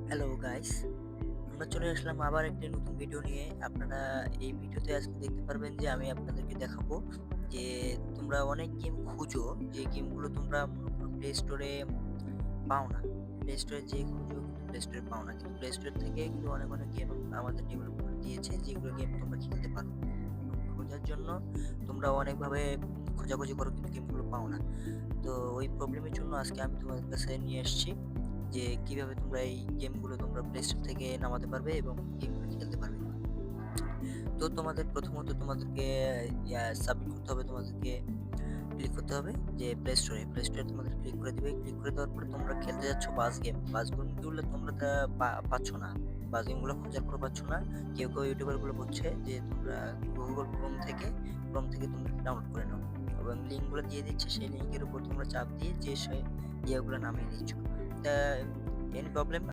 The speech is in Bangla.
হ্যালো গাইস, আমরা চলে আসলাম আবার একটি নতুন ভিডিও নিয়ে। আপনারা এই ভিডিওতে আজকে দেখতে পারবেন যে আমি আপনাদেরকে দেখাবো যে তোমরা অনেক গেম খুঁজো, যে গেমগুলো তোমরা মনে করো প্লে স্টোরে পাও না। প্লে স্টোরে যেয়ে খুঁজো কিন্তু প্লে স্টোরে পাও না। কিন্তু প্লে স্টোর থেকে কিন্তু অনেক গেম আমাদের ডেভেলপ করে দিয়েছে, যেগুলো গেম তোমরা খেলতে পারো। খোঁজার জন্য তোমরা অনেকভাবে খোঁজাখুঁজি করো কিন্তু গেমগুলো পাও না। তো ওই প্রবলেমের জন্য আজকে আমি তোমাদের কাছে নিয়ে এসেছি যে কিভাবে তোমরা এই গেমগুলো তোমরা প্লে স্টোর থেকে নামাতে পারবে এবং গেমগুলো খেলতে পারবে। তো তোমাদের প্রথমত তোমাদেরকে সাবমিট করতে হবে, তোমাদেরকে ক্লিক করতে হবে যে প্লে স্টোরে তোমাদের ক্লিক করে দিবে। ক্লিক করে দেওয়ার পরে তোমরা খেলতে যাচ্ছ বাস গেমগুলো তোমরা পাচ্ছ না। বাস গেমগুলো খোঁজার পর পাচ্ছ না। কেউ ইউটিউবার গুলো বলছে যে তোমরা গুগল ক্রোম থেকে তোমরা ডাউনলোড করে নাও এবং লিঙ্কগুলো দিয়ে দিচ্ছে। সেই লিঙ্কের উপর তোমরা চাপ দিয়ে যে ইয়েগুলো নামিয়ে নিচ্ছ। তা এনি প্রবলেম